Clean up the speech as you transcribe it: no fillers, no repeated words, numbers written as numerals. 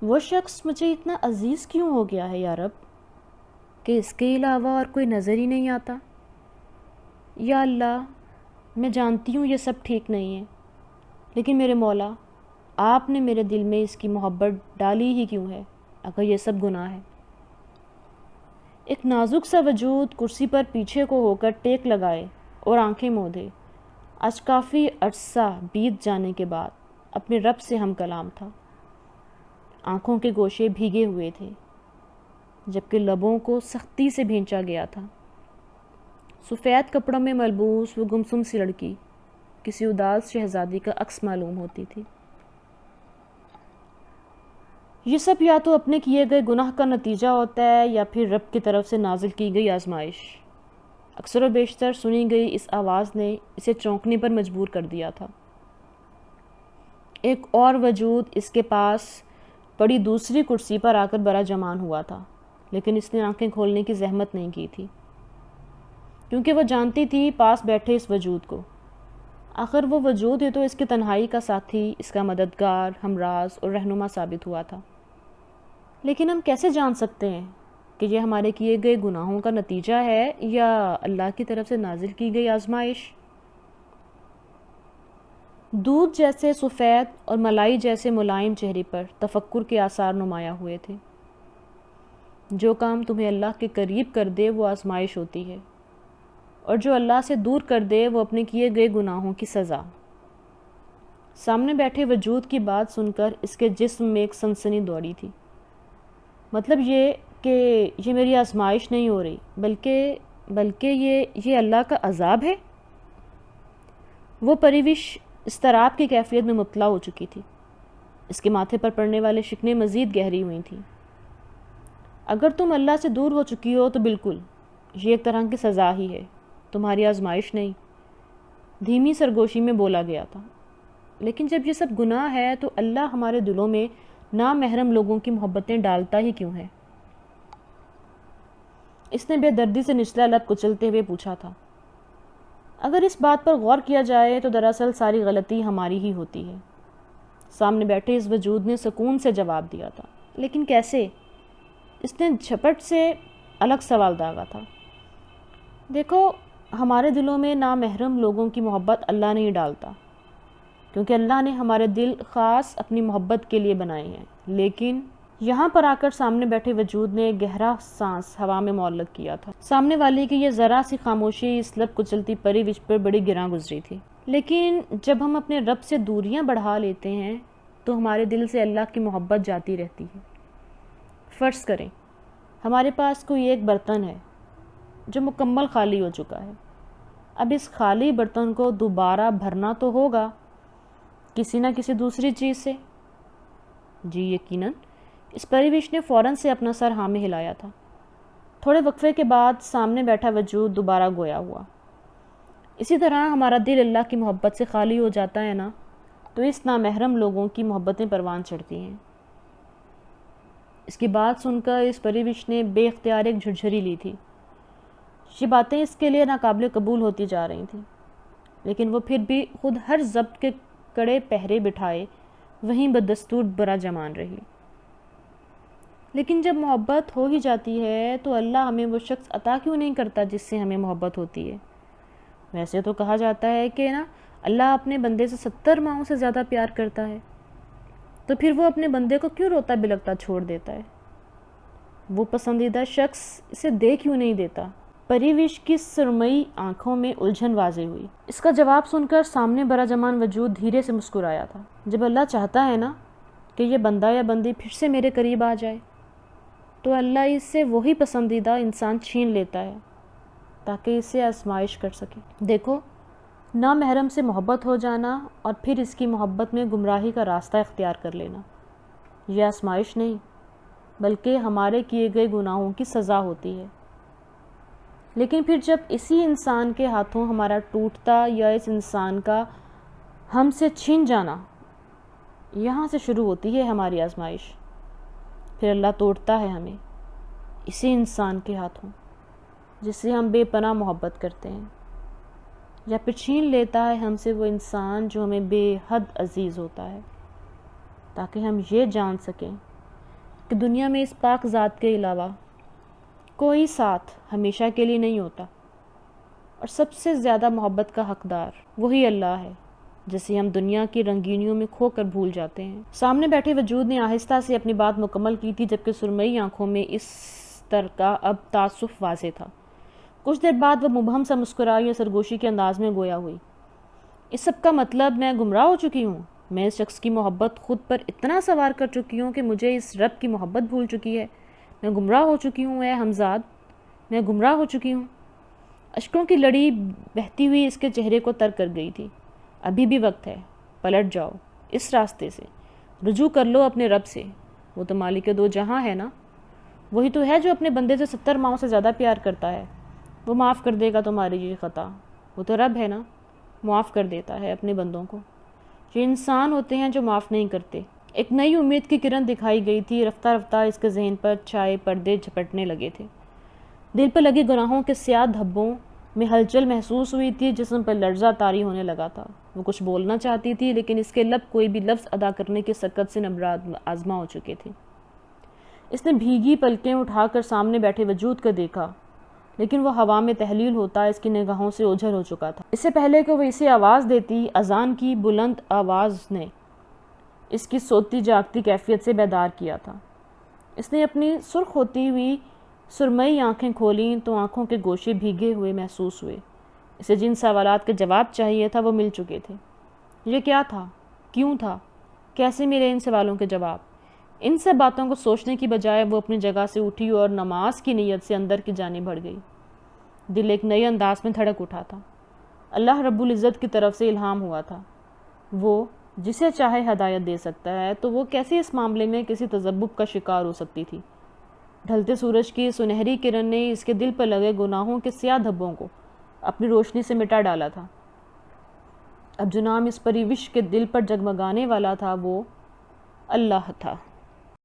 وہ شخص مجھے اتنا عزیز کیوں ہو گیا ہے یا رب کہ اس کے علاوہ اور کوئی نظر ہی نہیں آتا؟ یا اللہ، میں جانتی ہوں یہ سب ٹھیک نہیں ہے، لیکن میرے مولا، آپ نے میرے دل میں اس کی محبت ڈالی ہی کیوں ہے اگر یہ سب گناہ ہے؟ ایک نازک سا وجود کرسی پر پیچھے کو ہو کر ٹیک لگائے اور آنکھیں موندے آج کافی عرصہ بیت جانے کے بعد اپنے رب سے ہم کلام تھا۔ آنکھوں کے گوشے بھیگے ہوئے تھے جبکہ لبوں کو سختی سے بھینچا گیا تھا۔ سفید کپڑوں میں ملبوس وہ گمسم سی لڑکی کسی اداس شہزادی کا عکس معلوم ہوتی تھی۔ یہ سب یا تو اپنے کیے گئے گناہ کا نتیجہ ہوتا ہے یا پھر رب کی طرف سے نازل کی گئی آزمائش۔ اکثر و بیشتر سنی گئی اس آواز نے اسے چونکنے پر مجبور کر دیا تھا۔ ایک اور وجود اس کے پاس پڑی دوسری کرسی پر آ کر برا جمان ہوا تھا، لیکن اس نے آنکھیں کھولنے کی زحمت نہیں کی تھی، کیونکہ وہ جانتی تھی پاس بیٹھے اس وجود کو۔ آخر وہ وجود ہی تو اس کی تنہائی کا ساتھی، اس کا مددگار، ہمراز اور رہنما ثابت ہوا تھا۔ لیکن ہم کیسے جان سکتے ہیں کہ یہ ہمارے کیے گئے گناہوں کا نتیجہ ہے یا اللہ کی طرف سے نازل کی گئی آزمائش؟ دودھ جیسے سفید اور ملائی جیسے ملائم چہرے پر تفکر کے آثار نمایاں ہوئے تھے۔ جو کام تمہیں اللہ کے قریب کر دے وہ آزمائش ہوتی ہے، اور جو اللہ سے دور کر دے وہ اپنے کیے گئے گناہوں کی سزا۔ سامنے بیٹھے وجود کی بات سن کر اس کے جسم میں ایک سنسنی دوڑی تھی۔ مطلب یہ کہ یہ میری آزمائش نہیں ہو رہی، بلکہ یہ اللہ کا عذاب ہے۔ وہ پریوش اضطراب کی کیفیت میں مبتلا ہو چکی تھی۔ اس کے ماتھے پر پڑنے والے شکنیں مزید گہری ہوئی تھیں۔ اگر تم اللہ سے دور ہو چکی ہو تو بالکل، یہ ایک طرح کی سزا ہی ہے، تمہاری آزمائش نہیں، دھیمی سرگوشی میں بولا گیا تھا۔ لیکن جب یہ سب گناہ ہے تو اللہ ہمارے دلوں میں نامحرم لوگوں کی محبتیں ڈالتا ہی کیوں ہے؟ اس نے بے دردی سے نچلا لب کچلتے ہوئے پوچھا تھا۔ اگر اس بات پر غور کیا جائے تو دراصل ساری غلطی ہماری ہی ہوتی ہے۔ سامنے بیٹھے اس وجود نے سکون سے جواب دیا تھا۔ لیکن کیسے؟ اس نے جھپٹ سے الگ سوال داغا تھا۔ دیکھو، ہمارے دلوں میں نامحرم لوگوں کی محبت اللہ نہیں ڈالتا، کیونکہ اللہ نے ہمارے دل خاص اپنی محبت کے لیے بنائے ہیں۔ لیکن یہاں پر آ کر سامنے بیٹھے وجود نے گہرا سانس ہوا میں معلق کیا تھا۔ سامنے والی کی یہ ذرا سی خاموشی اس لب کچلتی پری وچ پر بڑی گراں گزری تھی۔ لیکن جب ہم اپنے رب سے دوریاں بڑھا لیتے ہیں تو ہمارے دل سے اللہ کی محبت جاتی رہتی ہے۔ فرض کریں ہمارے پاس کوئی ایک برتن ہے جو مکمل خالی ہو چکا ہے۔ اب اس خالی برتن کو دوبارہ بھرنا تو ہوگا کسی نہ کسی دوسری چیز سے۔ جی یقیناً، اس پریوش نے فوراً سے اپنا سر ہاں میں ہلایا تھا۔ تھوڑے وقفے کے بعد سامنے بیٹھا وجود دوبارہ گویا ہوا۔ اسی طرح ہمارا دل اللہ کی محبت سے خالی ہو جاتا ہے نا، تو اس نامحرم لوگوں کی محبتیں پروان چڑھتی ہیں۔ اس کی بات سن کر اس پریوش نے بے اختیار ایک جھرجھری لی تھی۔ یہ باتیں اس کے لیے ناقابل قبول ہوتی جا رہی تھیں، لیکن وہ پھر بھی خود ہر ضبط کے کڑے پہرے بٹھائے وہیں بدستور برا جمان رہی۔ لیکن جب محبت ہو ہی جاتی ہے تو اللہ ہمیں وہ شخص عطا کیوں نہیں کرتا جس سے ہمیں محبت ہوتی ہے؟ ویسے تو کہا جاتا ہے کہ اللہ اپنے بندے سے 70 ماؤں سے زیادہ پیار کرتا ہے، تو پھر وہ اپنے بندے کو کیوں روتا بلکتا چھوڑ دیتا ہے؟ وہ پسندیدہ شخص اسے دے کیوں نہیں دیتا؟ پریوش کی سرمئی آنکھوں میں الجھن واضح ہوئی۔ اس کا جواب سن کر سامنے برا جمان وجود دھیرے سے مسکرایا تھا۔ جب اللہ چاہتا ہے نا کہ یہ بندہ یا بندی پھر سے میرے قریب آ جائے تو اللہ اس سے وہی پسندیدہ انسان چھین لیتا ہے تاکہ اسے آزمائش کر سکے۔ دیکھو، نامحرم سے محبت ہو جانا اور پھر اس کی محبت میں گمراہی کا راستہ اختیار کر لینا، یہ آزمائش نہیں بلکہ ہمارے کیے گئے گناہوں کی سزا ہوتی ہے۔ لیکن پھر جب اسی انسان کے ہاتھوں ہمارا ٹوٹتا یا اس انسان کا ہم سے چھین جانا، یہاں سے شروع ہوتی ہے ہماری آزمائش۔ پھر اللہ توڑتا ہے ہمیں اسی انسان کے ہاتھوں جس سے ہم بے پناہ محبت کرتے ہیں، یا پھر چھین لیتا ہے ہم سے وہ انسان جو ہمیں بے حد عزیز ہوتا ہے، تاکہ ہم یہ جان سکیں کہ دنیا میں اس پاک ذات کے علاوہ کوئی ساتھ ہمیشہ کے لیے نہیں ہوتا، اور سب سے زیادہ محبت کا حقدار وہی اللہ ہے جسے ہم دنیا کی رنگینیوں میں کھو کر بھول جاتے ہیں۔ سامنے بیٹھے وجود نے آہستہ سے اپنی بات مکمل کی تھی، جبکہ سرمئی آنکھوں میں اس طرح کا اب تعصف واضح تھا۔ کچھ دیر بعد وہ مبہم سا مسکرائی اور سرگوشی کے انداز میں گویا ہوئی۔ اس سب کا مطلب میں گمراہ ہو چکی ہوں، میں اس شخص کی محبت خود پر اتنا سوار کر چکی ہوں کہ مجھے اس رب کی محبت بھول چکی ہے۔ میں گمراہ ہو چکی ہوں اے حمزاد، میں گمراہ ہو چکی ہوں۔ اشکوں کی لڑی بہتی ہوئی اس کے چہرے کو تر کر گئی تھی۔ ابھی بھی وقت ہے، پلٹ جاؤ، اس راستے سے رجوع کر لو اپنے رب سے۔ وہ تو مالک دو جہاں ہے نا، وہی تو ہے جو اپنے بندے سے 70 ماؤں سے زیادہ پیار کرتا ہے۔ وہ معاف کر دے گا تمہاری یہ خطا، وہ تو رب ہے نا، معاف کر دیتا ہے اپنے بندوں کو۔ یہ انسان ہوتے ہیں جو معاف نہیں کرتے۔ ایک نئی امید کی کرن دکھائی گئی تھی، رفتہ رفتہ اس کے ذہن پر چھائے پردے جھپٹنے لگے تھے۔ دل پر لگے گناہوں کے سیاہ دھبوں میں ہلچل محسوس ہوئی تھی، جسم پر لرزہ طاری ہونے لگا تھا۔ وہ کچھ بولنا چاہتی تھی، لیکن اس کے لب کوئی بھی لفظ ادا کرنے کی سکت سے نمراد آزما ہو چکے تھے۔ اس نے بھیگی پلکیں اٹھا کر سامنے بیٹھے وجود کو دیکھا، لیکن وہ ہوا میں تحلیل ہوتا اس کی نگاہوں سے اوجھل ہو چکا تھا۔ اس سے پہلے کہ وہ اسے آواز دیتی، اذان کی بلند آواز نے اس کی سوتی جاگتی کیفیت سے بیدار کیا تھا۔ اس نے اپنی سرخ ہوتی ہوئی سرمئی آنکھیں کھولیں تو آنکھوں کے گوشے بھیگے ہوئے محسوس ہوئے۔ اسے جن سوالات کے جواب چاہیے تھا وہ مل چکے تھے۔ یہ کیا تھا؟ کیوں تھا؟ کیسے ملے ان سوالوں کے جواب؟ ان سب باتوں کو سوچنے کی بجائے وہ اپنی جگہ سے اٹھی اور نماز کی نیت سے اندر کی جانب بڑھ گئی۔ دل ایک نئے انداز میں دھڑک اٹھا تھا۔ اللہ رب العزت کی طرف سے الہام ہوا تھا۔ وہ جسے چاہے ہدایت دے سکتا ہے، تو وہ کیسے اس معاملے میں کسی تذبذب کا شکار ہو سکتی تھی؟ ڈھلتے سورج کی سنہری کرن نے اس کے دل پر لگے گناہوں کے سیاہ دھبوں کو اپنی روشنی سے مٹا ڈالا تھا۔ اب جو نام اس پری وش کے دل پر جگمگانے والا تھا وہ اللہ تھا۔